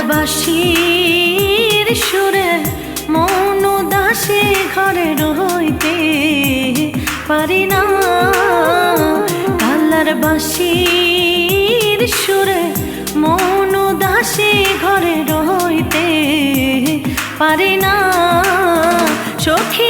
বাঁশির সুরে মন দাসে ঘরে রইতে পারি না। কালার বাঁশির সুরে মন দাসে ঘরে রইতে পারি না। সখী